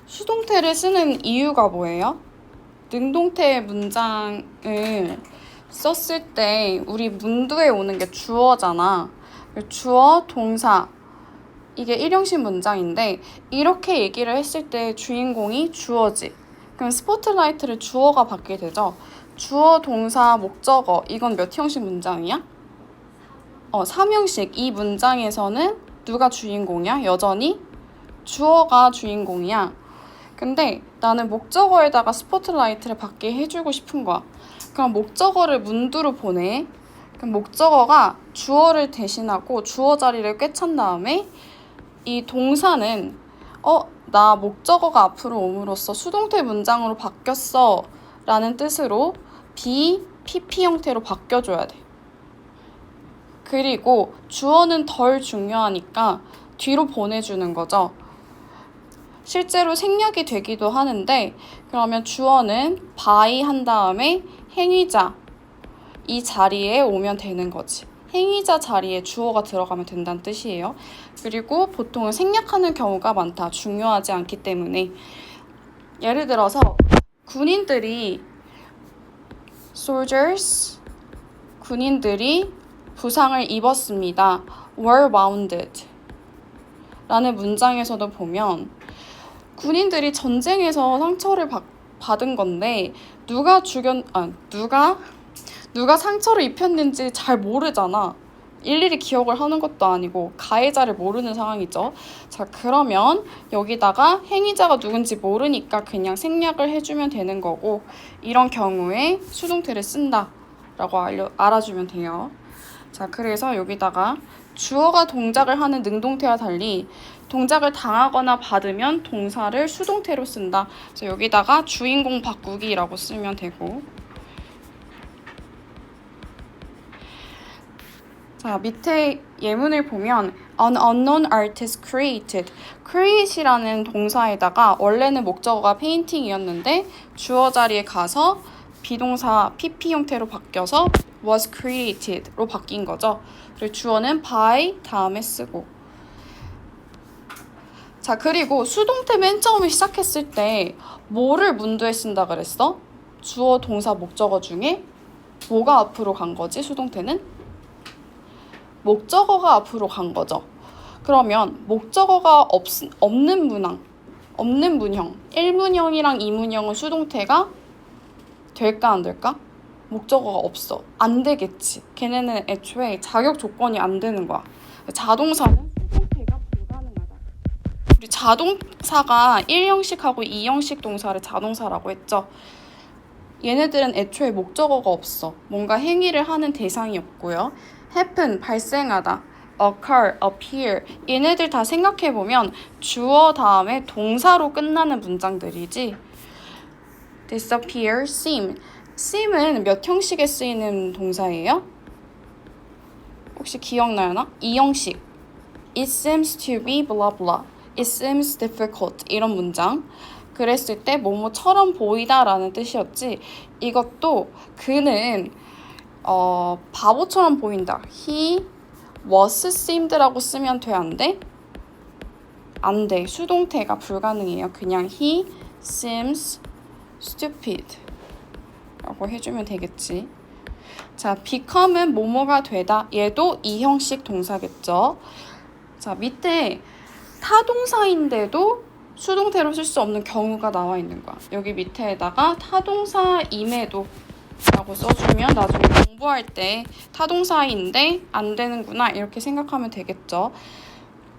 수동태를 쓰는 이유가 뭐예요? 능동태 문장을 썼을 때 우리 문두에 오는 게 주어잖아. 주어, 동사, 이게 일형식 문장인데 이렇게 얘기를 했을 때 주인공이 주어지. 그럼 스포트라이트를 주어가 받게 되죠. 주어, 동사, 목적어, 이건 몇 형식 문장이야? 3형식. 이 문장에서는 누가 주인공이야? 여전히 주어가 주인공이야. 근데 나는 목적어에다가 스포트라이트를 받게 해주고 싶은 거야. 그럼 목적어를 문두로 보내. 그럼 목적어가 주어를 대신하고 주어 자리를 꿰찬 다음에 이 동사는 나 목적어가 앞으로 옴으로써 수동태 문장으로 바뀌었어 라는 뜻으로 PP 형태로 바뀌어줘야 돼. 그리고 주어는 덜 중요하니까 뒤로 보내주는 거죠. 실제로 생략이 되기도 하는데 그러면 주어는 by 한 다음에 행위자 이 자리에 오면 되는 거지. 행위자 자리에 주어가 들어가면 된다는 뜻이에요. 그리고 보통은 생략하는 경우가 많다. 중요하지 않기 때문에. 예를 들어서 군인들이 군인들이 부상을 입었습니다. were wounded 라는 문장에서도 보면 군인들이 전쟁에서 상처를 받은 건데 누가 상처를 입혔는지 잘 모르잖아. 일일이 기억을 하는 것도 아니고 가해자를 모르는 상황이죠. 자, 그러면 여기다가 행위자가 누군지 모르니까 그냥 생략을 해주면 되는 거고 이런 경우에 수동태를 쓴다라고 알아주면 돼요. 자, 그래서 여기다가 주어가 동작을 하는 능동태와 달리 동작을 당하거나 받으면 동사를 수동태로 쓴다. 그래서 여기다가 주인공 바꾸기라고 쓰면 되고 자, 밑에 예문을 보면 an unknown artist create이라는 동사에다가 원래는 목적어가 painting이었는데 주어 자리에 가서 비동사 PP 형태로 바뀌어서 was created로 바뀐 거죠. 그리고 주어는 by 다음에 쓰고 자, 그리고 수동태 맨 처음에 시작했을 때 뭐를 문두에 쓴다 그랬어? 주어, 동사, 목적어 중에 뭐가 앞으로 간 거지, 수동태는? 목적어가 앞으로 간 거죠. 그러면 목적어가 없는 문형, 1문형이랑 2문형은 수동태가 될까 안 될까? 목적어가 없어. 안 되겠지. 걔네는 애초에 자격 조건이 안 되는 거야. 자동사는 수동태가 불가능하다. 우리 자동사가 1형식하고 2형식 동사를 자동사라고 했죠. 얘네들은 애초에 목적어가 없어. 뭔가 행위를 하는 대상이 없고요. happen, 발생하다, occur, appear 얘네들 다 생각해보면 주어 다음에 동사로 끝나는 문장들이지 disappear, seem은 몇 형식에 쓰이는 동사예요? 혹시 기억나나? 2형식 it seems to be blah blah it seems difficult 이런 문장 그랬을 때 뭐뭐처럼 보이다 라는 뜻이었지 이것도 그는 바보처럼 보인다. He was seemed라고 쓰면 돼, 안 돼? 안 돼. 수동태가 불가능해요. 그냥 he seems stupid 라고 해주면 되겠지. 자, become은 뭐뭐가 되다. 얘도 2형식 동사겠죠. 자, 밑에 타동사인데도 수동태로 쓸 수 없는 경우가 나와 있는 거야. 여기 밑에다가 타동사임에도 라고 써주면 나중에 공부할 때 타동사인데 안 되는구나 이렇게 생각하면 되겠죠.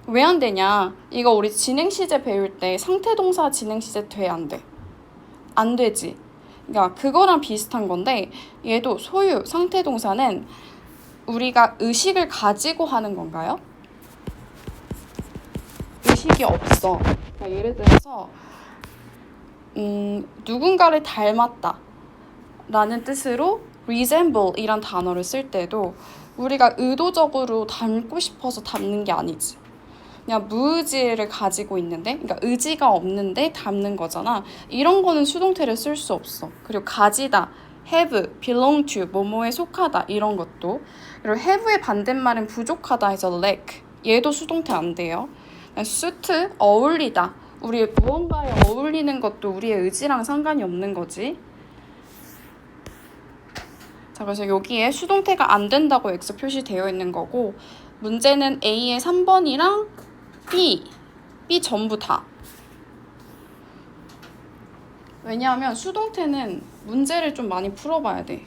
왜 안 되냐? 이거 우리 진행시제 배울 때 상태동사 진행시제 돼, 안 돼? 안 되지. 그러니까 그거랑 비슷한 건데 얘도 소유, 상태동사는 우리가 의식을 가지고 하는 건가요? 의식이 없어. 그러니까 예를 들어서 누군가를 닮았다 라는 뜻으로 resemble 이란 단어를 쓸 때도 우리가 의도적으로 닮고 싶어서 닮는 게 아니지. 그냥 무의지를 가지고 있는데, 그러니까 의지가 없는데 닮는 거잖아. 이런 거는 수동태를 쓸 수 없어. 그리고 가지다, have, belong to, 뭐뭐에 속하다 이런 것도. 그리고 have의 반대말은 부족하다 해서 lack. 얘도 수동태 안 돼요. suit, 어울리다, 우리 무언가에 어울리는 것도 우리의 의지랑 상관이 없는 거지. 자, 그래서 여기에 수동태가 안 된다고 X 표시되어 있는 거고, 문제는 A의 3번이랑 B 전부 다. 왜냐하면 수동태는 문제를 좀 많이 풀어봐야 돼.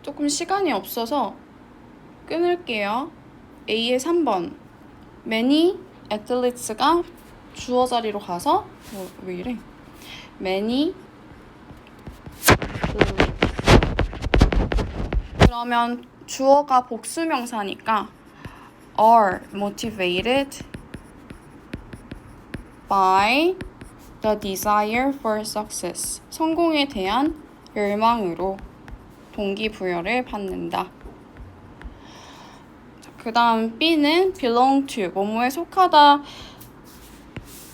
조금 시간이 없어서 끊을게요. A의 3번. Many athletes가 주어 자리로 가서 왜 이래? Many athletes. 그러면 주어가 복수명사니까 are motivated by the desire for success. 성공에 대한 열망으로 동기부여를 받는다. 그 다음 B는 belong to, 뭐뭐에 속하다.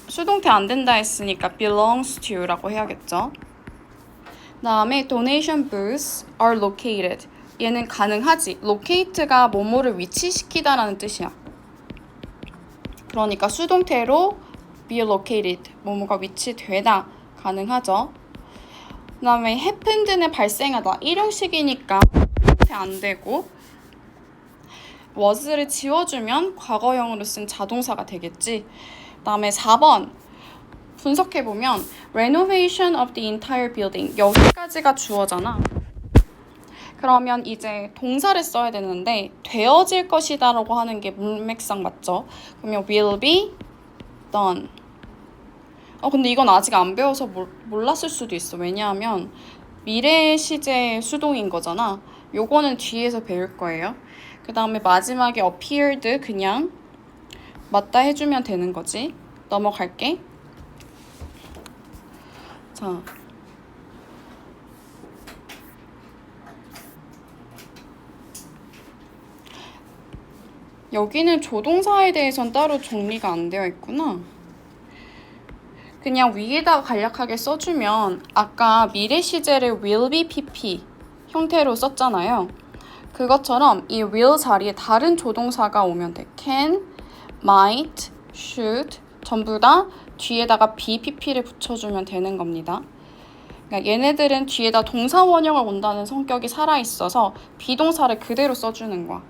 수동태 안 된다 했으니까 belongs to 라고 해야겠죠. 그 다음에 donation booths are located. 얘는 가능하지. locate가 뭐뭐를 위치시키다 라는 뜻이야. 그러니까 수동태로 be located, 뭐뭐가 위치되다 가능하죠. 그 다음에 happened는 발생하다. 일용식이니까 수동태 안 되고, was를 지워주면 과거형으로 쓴 자동사가 되겠지. 그 다음에 4번 분석해보면 renovation of the entire building, 여기까지가 주어잖아. 그러면 이제 동사를 써야 되는데 되어질 것이다 라고 하는 게 문맥상 맞죠? 그러면 will be done. 근데 이건 아직 안 배워서 몰랐을 수도 있어. 왜냐하면 미래 시제 수동인 거잖아. 요거는 뒤에서 배울 거예요. 그 다음에 마지막에 appeared 그냥 맞다 해주면 되는 거지. 넘어갈게. 자, 여기는 조동사에 대해서는 따로 정리가 안 되어 있구나. 그냥 위에다가 간략하게 써주면 아까 미래 시제를 will be pp 형태로 썼잖아요. 그것처럼 이 will 자리에 다른 조동사가 오면 돼. can, might, should 전부 다 뒤에다가 be pp를 붙여주면 되는 겁니다. 그러니까 얘네들은 뒤에다 동사 원형을 온다는 성격이 살아있어서 비동사를 그대로 써주는 거야.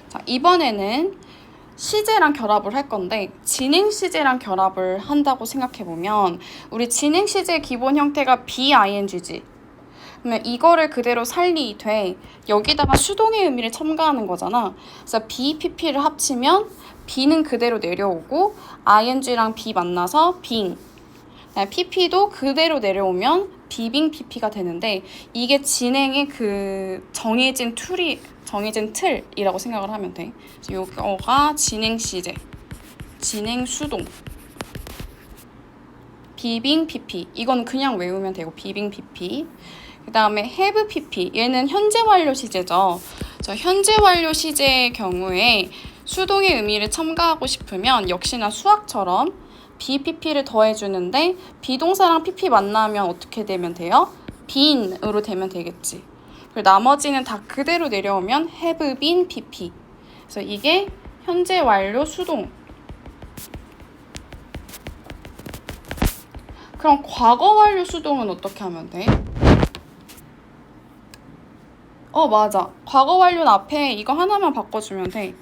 자, 이번에는 시제랑 결합을 할 건데 진행 시제랑 결합을 한다고 생각해보면 우리 진행 시제의 기본 형태가 BING지. 그러면 이거를 그대로 살리되 여기다가 수동의 의미를 첨가하는 거잖아. 그래서 BPP를 합치면 B는 그대로 내려오고 ING랑 B 만나서 being. PP도 그대로 내려오면 비빙 PP가 되는데 이게 진행의 그 정해진 틀이라고 생각을 하면 돼. 요거가 진행 시제, 진행 수동, 비빙 PP. 이건 그냥 외우면 되고 비빙 PP. 그 다음에 have PP. 얘는 현재 완료 시제죠. 현재 완료 시제의 경우에 수동의 의미를 첨가하고 싶으면 역시나 수학처럼 BPP를 더해주는데 비동사랑 PP 만나면 어떻게 되면 돼요? been으로 되면 되겠지. 그리고 나머지는 다 그대로 내려오면 have been PP. 그래서 이게 현재 완료 수동. 그럼 과거 완료 수동은 어떻게 하면 돼? 맞아. 과거 완료는 앞에 이거 하나만 바꿔주면 돼.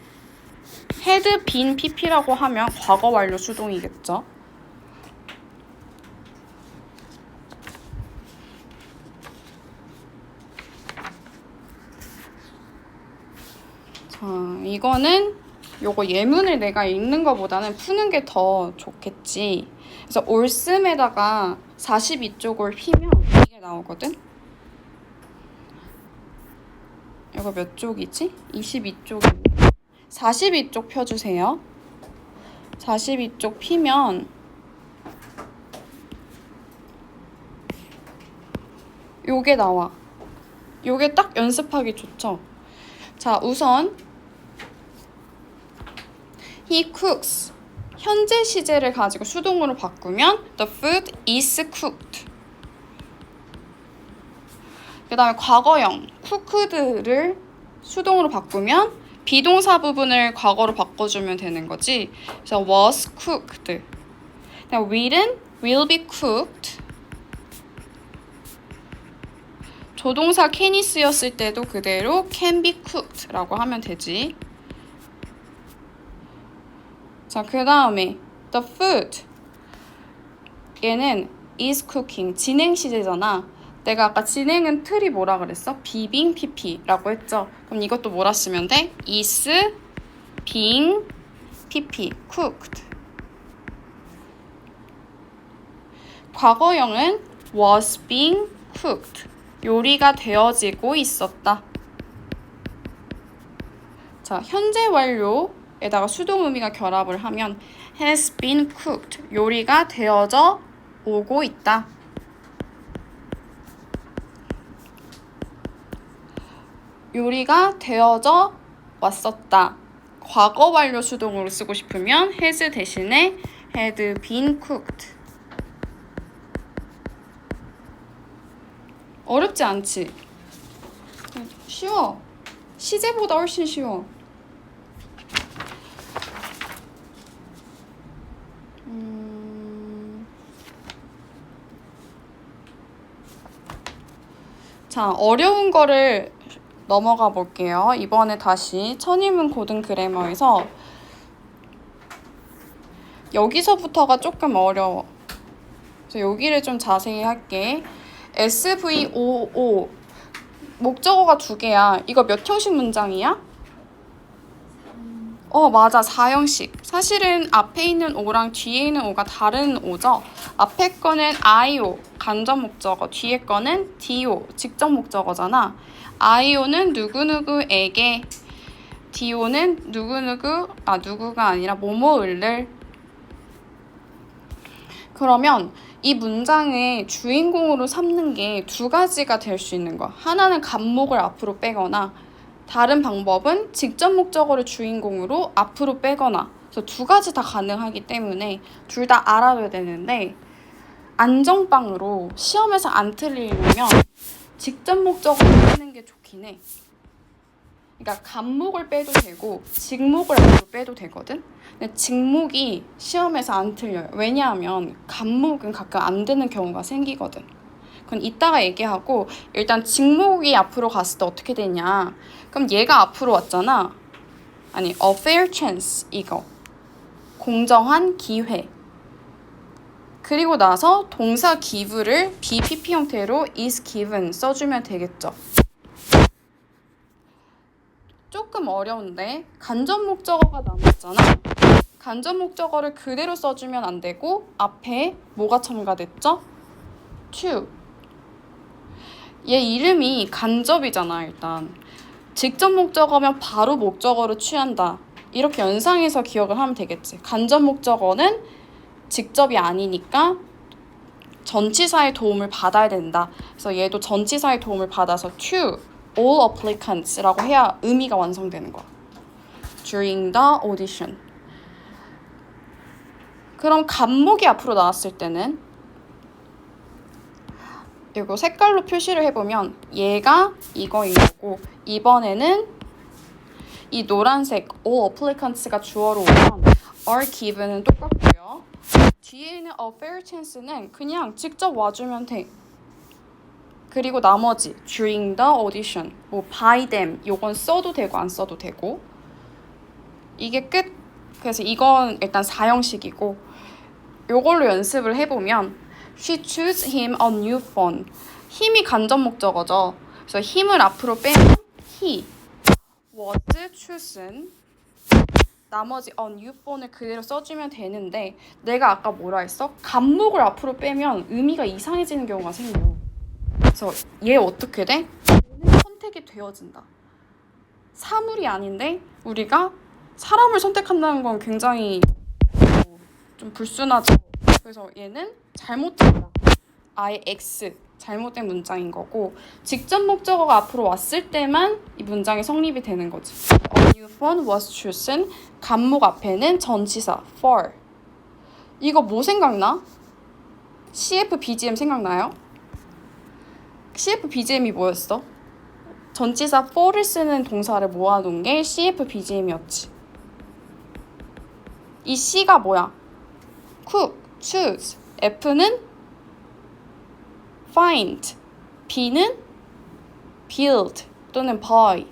had been pp라고 하면 과거 완료 수동이겠죠. 자, 이거는 요거 예문을 내가 읽는 것보다는 푸는 게 더 좋겠지. 그래서 올씀에다가 42쪽을 피면 이게 나오거든. 이거 몇 쪽이지? 22쪽이고 42쪽 펴주세요. 42쪽 피면 요게 나와. 요게 딱 연습하기 좋죠. 자, 우선 He cooks. 현재 시제를 가지고 수동으로 바꾸면 The food is cooked. 그 다음에 과거형 cooked를 수동으로 바꾸면 비동사 부분을 과거로 바꿔주면 되는 거지. 그래서 was cooked. will은 will be cooked. 조동사 can이 쓰였을 때도 그대로 can be cooked라고 하면 되지. 자, 그 다음에 the food. 얘는 is cooking. 진행 시제잖아. 내가 아까 진행은 틀이 뭐라 그랬어? being pp라고 했죠. 그럼 이것도 뭐라 쓰면 돼? is being pp, cooked. 과거형은 was being cooked. 요리가 되어지고 있었다. 자, 현재 완료에다가 수동 의미가 결합을 하면 has been cooked. 요리가 되어져 오고 있다. 요리가 되어져 왔었다. 과거 완료 수동으로 쓰고 싶으면 has 대신에 had been cooked. 어렵지 않지? 쉬워. 시제보다 훨씬 쉬워. 자, 어려운 거를 넘어가 볼게요. 이번에 다시 천인문 고등 그래머에서 여기서부터가 조금 어려워. 그래서 여기를 좀 자세히 할게. SVOO 목적어가 2개야. 이거 몇 형식 문장이야? 맞아. 4형식. 사실은 앞에 있는 O랑 뒤에 있는 O가 다른 O죠. 앞에 거는 IO, 간접 목적어. 뒤에 거는 DO, 직접 목적어잖아. IO는 누구누구에게, DO는 누구가 아니라 뭐뭐를. 그러면 이 문장의 주인공으로 삼는 게 2가지가 될 수 있는 거야. 하나는 간목을 앞으로 빼거나 다른 방법은 직접 목적어를 주인공으로 앞으로 빼거나. 그래서 2가지 다 가능하기 때문에 둘 다 알아둬야 되는데 안정빵으로 시험에서 안 틀리려면 직접 목적어를 빼는 게 좋긴 해. 그러니까 간목을 빼도 되고 직목을 앞으로 빼도 되거든. 근데 직목이 시험에서 안 틀려요. 왜냐하면 간목은 가끔 안 되는 경우가 생기거든. 그건 이따가 얘기하고 일단 직목이 앞으로 갔을 때 어떻게 되냐. 그럼 얘가 앞으로 왔잖아. 아니, a fair chance 이거. 공정한 기회. 그리고 나서 동사 give를 BPP 형태로 is given 써주면 되겠죠. 조금 어려운데 간접 목적어가 남았잖아. 간접 목적어를 그대로 써주면 안 되고 앞에 뭐가 첨가됐죠? to. 얘 이름이 간접이잖아. 일단 직접 목적어면 바로 목적어로 취한다. 이렇게 연상해서 기억을 하면 되겠지. 간접 목적어는 직접이 아니니까 전치사의 도움을 받아야 된다. 그래서 얘도 전치사의 도움을 받아서 to all applicants라고 해야 의미가 완성되는 거야. During the audition. 그럼 간목이 앞으로 나왔을 때는 이거 색깔로 표시를 해보면 얘가 이거인 거고, 이번에는 이 노란색 all applicants가 주어로 오면 are given은 똑같고요. 뒤에 있는 a fair chance는 그냥 직접 와주면 돼. 그리고 나머지 during the audition, 뭐 by them 요건 써도 되고 안 써도 되고, 이게 끝. 그래서 이건 일단 4형식이고, 요걸로 연습을 해보면 She chose him a new phone. 힘이 간접 목적어죠. 그래서 힘을 앞으로 빼면 he was chosen. 나머지 a new phone을 그대로 써주면 되는데, 내가 아까 뭐라 했어? 간목을 앞으로 빼면 의미가 이상해지는 경우가 생겨. 그래서 얘 어떻게 돼? 얘는 선택이 되어진다. 사물이 아닌데 우리가 사람을 선택한다는 건 굉장히 좀 불순하죠. 그래서 얘는 잘못된다. 아예 X, 잘못된 문장인 거고, 직접 목적어가 앞으로 왔을 때만 이 문장이 성립이 되는 거지. A new phone was chosen. 간목 앞에는 전치사 for. 이거 뭐 생각나? CF BGM 생각나요? CF BGM이 뭐였어? 전치사 for를 쓰는 동사를 모아놓은 게 CF BGM이었지. 이 C가 뭐야? cook, choose. F는 find. B는 build 또는 buy.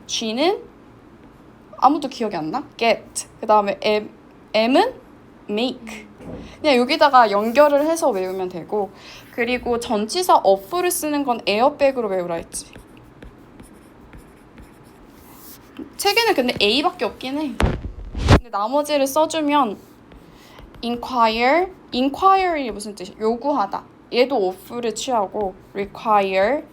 G는 아무도 기억이 안 나? get. 그 다음에 M은 make. 그냥 여기다가 연결을 해서 외우면 되고, 그리고 전치사 of를 쓰는 건 에어백으로 외우라 했지. 책에는 근데 A밖에 없긴 해. 근데 나머지를 써주면 inquire이 무슨 뜻이야? 요구하다. 얘도 of를 취하고 require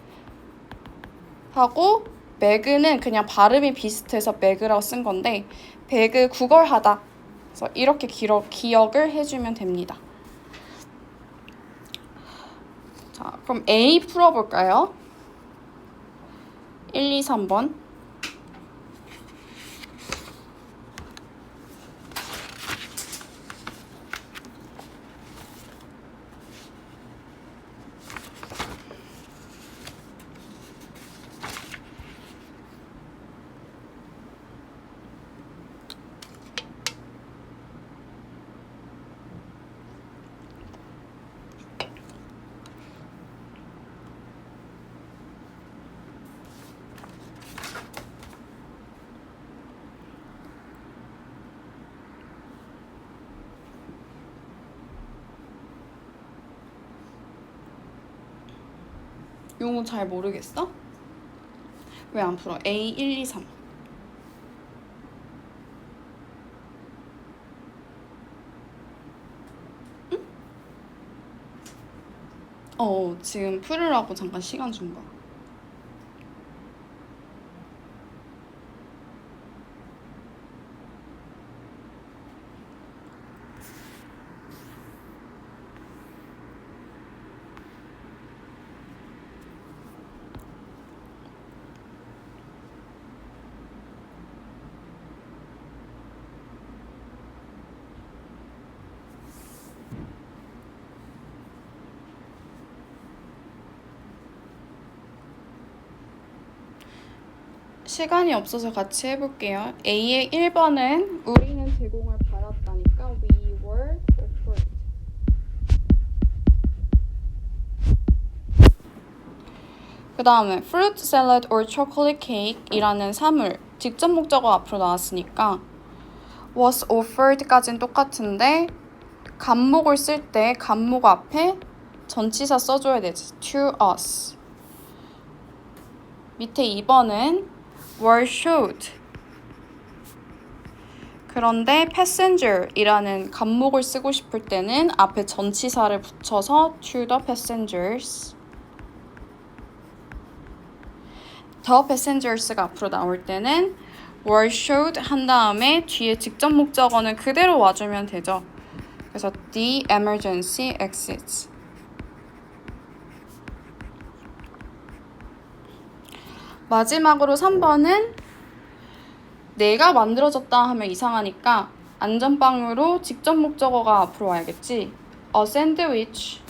하고, beg는 그냥 발음이 비슷해서 beg라고 쓴 건데 beg 구걸하다. 그래서 이렇게 기억을 해주면 됩니다. 자, 그럼 A 풀어볼까요? 1, 2, 3번. 용어 잘 모르겠어? 왜 안 풀어? A 1, 2, 3. 응? 지금 풀으라고 잠깐 시간 준 거야. 시간이 없어서 같이 해볼게요. A의 1번은 우리는 제공을 받았다니까 we were offered. 그 다음에 fruit salad or chocolate cake 이라는 사물, 직접 목적어 앞으로 나왔으니까 was offered까지는 똑같은데 간목을 쓸 때 간목 앞에 전치사 써줘야 되지. to us. 밑에 2번은 were showed. 그런데 passenger이라는 간목을 쓰고 싶을 때는 앞에 전치사를 붙여서 to the passengers. the passengers가 앞으로 나올 때는 were showed 한 다음에 뒤에 직접 목적어는 그대로 와주면 되죠. 그래서 the emergency exits. 마지막으로 3번은 내가 만들어졌다 하면 이상하니까 안전빵으로 직접 목적어가 앞으로 와야겠지. A sandwich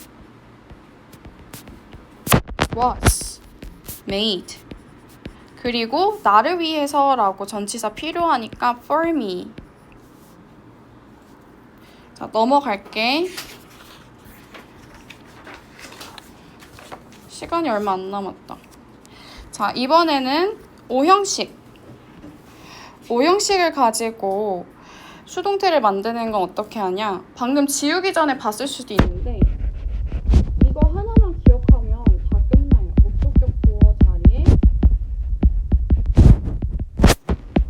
was made. 그리고 나를 위해서라고 전치사 필요하니까 for me. 자, 넘어갈게. 시간이 얼마 안 남았다. 자, 이번에는 오형식을 가지고 수동태를 만드는 건 어떻게 하냐? 방금 지우기 전에 봤을 수도 있는데 이거 하나만 기억하면 다 끝나요. 목적격 보어 자리에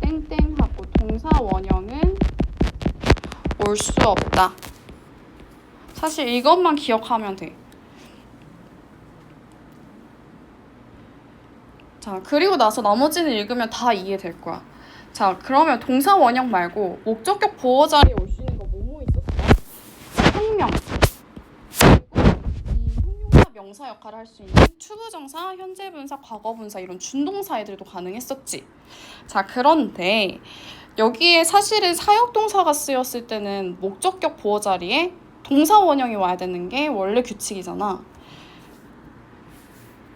땡땡하고 동사 원형은 올 수 없다. 사실 이것만 기억하면 돼. 자, 그리고 나서 나머지는 읽으면 다 이해될 거야. 자, 그러면 동사 원형 말고 목적격 보어 자리에 올 수 있는 거 뭐뭐 있었어? 형명. 그리고 이 형용사 명사 역할을 할 수 있는 추부정사, 현재분사, 과거분사 이런 준동사 애들도 가능했었지. 자, 그런데 여기에 사실은 사역동사가 쓰였을 때는 목적격 보어 자리에 동사 원형이 와야 되는 게 원래 규칙이잖아.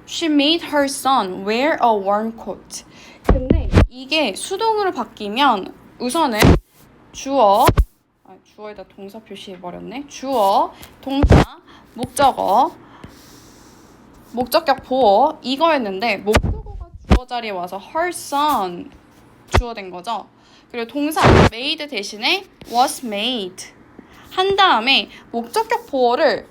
She made her son wear a warm coat. 근데 이게 수동으로 바뀌면 우선은 주어에다 동사 표시해버렸네. 주어, 동사, 목적어, 목적격 보어 이거였는데 목적어가 주어 자리에 와서 her son 주어 된 거죠. 그리고 동사 made 대신에 was made 한 다음에 목적격 보어를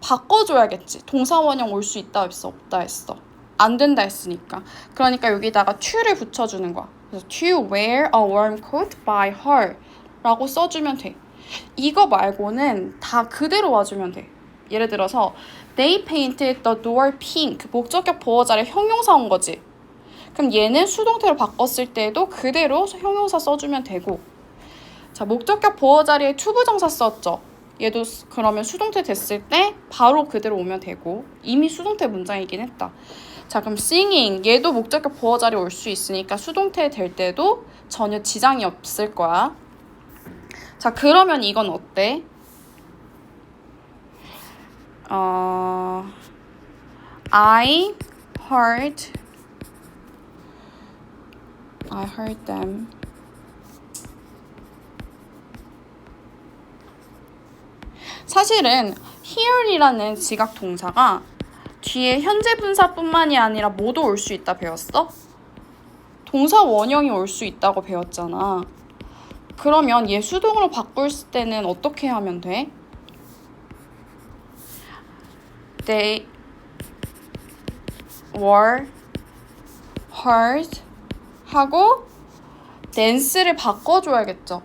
바꿔줘야겠지. 동사 원형 올 수 있다 했어, 없다 했어. 안 된다 했으니까. 그러니까 여기다가 to를 붙여주는 거야. 그래서 to wear a warm coat by her 라고 써주면 돼. 이거 말고는 다 그대로 와주면 돼. 예를 들어서 they painted the door pink. 목적격 보어 자리에 형용사 온 거지. 그럼 얘는 수동태로 바꿨을 때도 그대로 형용사 써주면 되고. 자, 목적격 보어 자리에 투부정사 썼죠. 얘도 그러면 수동태 됐을 때 바로 그대로 오면 되고 이미 수동태 문장이긴 했다. 자, 그럼 singing 얘도 목적격 보어 자리에 올 수 있으니까 수동태 될 때도 전혀 지장이 없을 거야. 자, 그러면 이건 어때? I heard them. 사실은 here이라는 지각 동사가 뒤에 현재 분사뿐만이 아니라 뭐도 올 수 있다 배웠어? 동사 원형이 올 수 있다고 배웠잖아. 그러면 얘 수동으로 바꿀 때는 어떻게 하면 돼? They were heard 하고 dance를 바꿔줘야겠죠.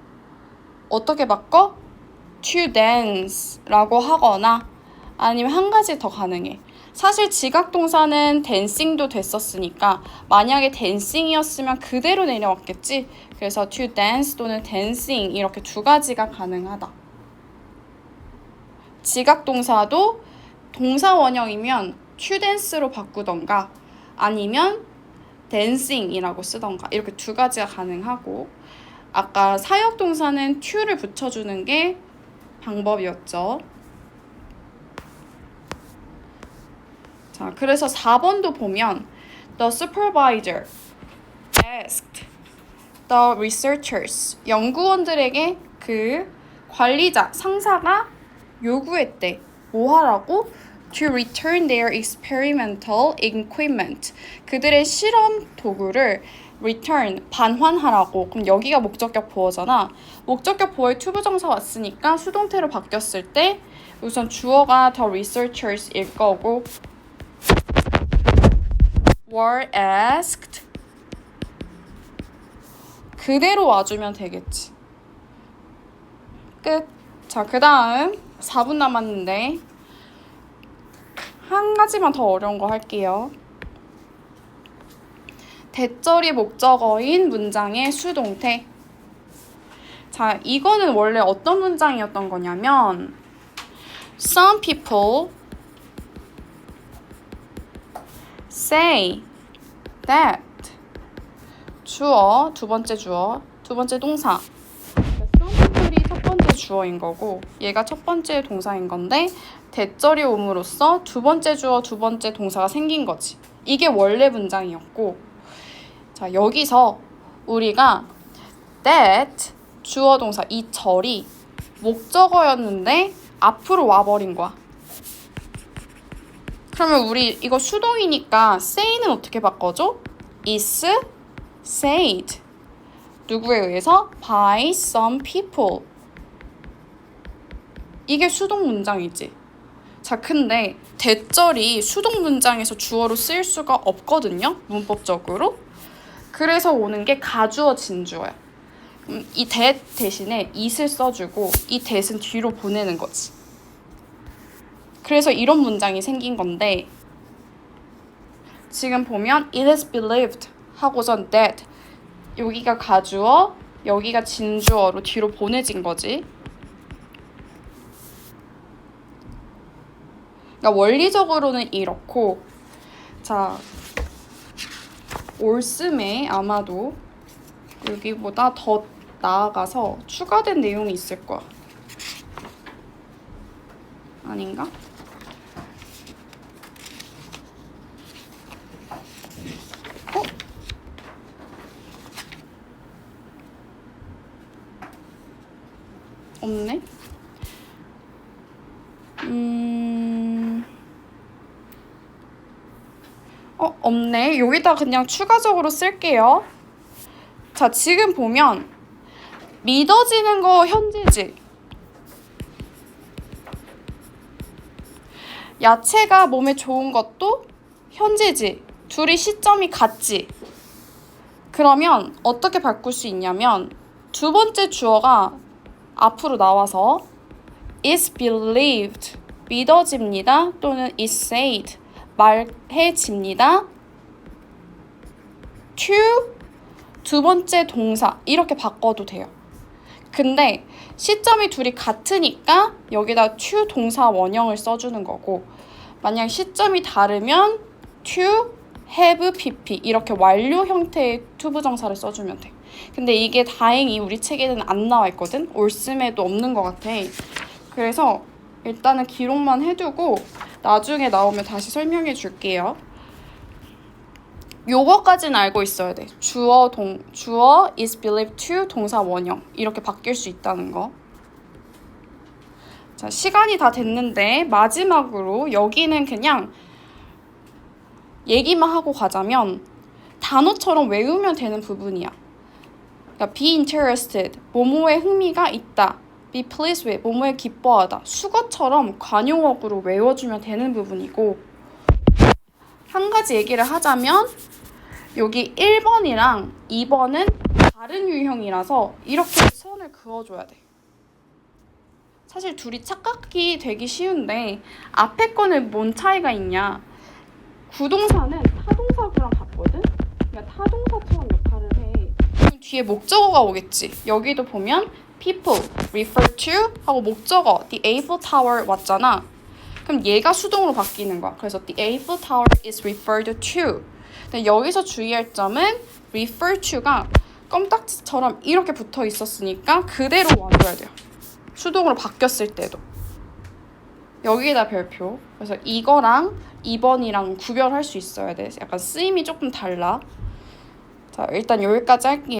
어떻게 바꿔? to dance라고 하거나 아니면 한 가지 더 가능해. 사실 지각 동사는 dancing도 됐었으니까 만약에 dancing이었으면 그대로 내려왔겠지. 그래서 to dance 또는 dancing 이렇게 두 가지가 가능하다. 지각 동사도 동사 원형이면 to dance로 바꾸던가 아니면 dancing이라고 쓰던가 이렇게 두 가지가 가능하고 아까 사역 동사는 to를 붙여주는 게 방법이었죠. 자, 그래서 4번도 보면 The supervisor asked the researchers 연구원들에게 그 관리자, 상사가 요구했대. 뭐 하라고? To return their experimental equipment. 그들의 실험 도구를 return, 반환하라고. 그럼 여기가 목적격 보어잖아. 목적격 보어에 투부정사 왔으니까 수동태로 바뀌었을 때 우선 주어가 the researchers일 거고 were asked 그대로 와주면 되겠지. 끝. 자, 그 다음 4분 남았는데 한 가지만 더 어려운 거 할게요. 대절이 목적어인 문장의 수동태. 자, 이거는 원래 어떤 문장이었던 거냐면 Some people say that 주어, 두 번째 주어, 두 번째 동사. some people이 첫 번째 주어인 거고 얘가 첫 번째 동사인 건데 대절이 옴으로써 두 번째 주어, 두 번째 동사가 생긴 거지. 이게 원래 문장이었고 자, 여기서 우리가 that 주어 동사 이 절이 목적어였는데 앞으로 와버린 거야. 그러면 우리 이거 수동이니까 say는 어떻게 바꿔줘? is said. 누구에 의해서? by some people. 이게 수동 문장이지. 자, 근데 대절이 수동 문장에서 주어로 쓰일 수가 없거든요. 문법적으로. 그래서 오는 게 가주어 진주어야. 이 that 대신에 it을 써주고 이 that은 뒤로 보내는 거지. 그래서 이런 문장이 생긴 건데 지금 보면 it is believed 하고선 that 여기가 가주어 여기가 진주어로 뒤로 보내진 거지. 그러니까 원리적으로는 이렇고 자 올스에 아마도 여기보다 더 나아가서 추가된 내용이 있을 거야. 아닌가? 없네? 없네. 여기다 그냥 추가적으로 쓸게요. 자, 지금 보면 믿어지는 거 현재직. 야채가 몸에 좋은 것도 현재직. 둘이 시점이 같지. 그러면 어떻게 바꿀 수 있냐면 두 번째 주어가 앞으로 나와서 is believed 믿어집니다 또는 is said 말해집니다 to 두 번째 동사 이렇게 바꿔도 돼요. 근데 시점이 둘이 같으니까 여기다 to 동사 원형을 써주는 거고 만약 시점이 다르면 to have pp 이렇게 완료 형태의 to 부정사를 써주면 돼. 근데 이게 다행히 우리 책에는 안 나와 있거든. 올스에도 없는 것 같아. 그래서 일단은 기록만 해두고 나중에 나오면 다시 설명해 줄게요. 요거까지는 알고 있어야 돼. 주어 is believed to 동사 원형 이렇게 바뀔 수 있다는 거. 자, 시간이 다 됐는데 마지막으로 여기는 그냥 얘기만 하고 가자면 단어처럼 외우면 되는 부분이야. 그러니까 be interested, 뭐뭐에 흥미가 있다. be pleased with, 뭐뭐에 기뻐하다. 수거처럼 관용어구로 외워주면 되는 부분이고 한 가지 얘기를 하자면 여기 1번이랑 2번은 다른 유형이라서 이렇게 선을 그어줘야 돼. 사실 둘이 착각이 되기 쉬운데 앞에 거는 뭔 차이가 있냐. 구동사는 타동사구랑 같거든? 그러니까 타동사처럼 역할을 해. 그럼 뒤에 목적어가 오겠지. 여기도 보면 people, refer to 하고 목적어 the Eiffel Tower 왔잖아. 그럼 얘가 수동으로 바뀌는 거야. 그래서 the Eiffel Tower is referred to. 근데 여기서 주의할 점은 refer to가 껌딱지처럼 이렇게 붙어 있었으니까 그대로 와줘야 돼요. 수동으로 바뀌었을 때도. 여기에다 별표. 그래서 이거랑 2번이랑 구별할 수 있어야 돼. 약간 쓰임이 조금 달라. 자, 일단 여기까지 할게요.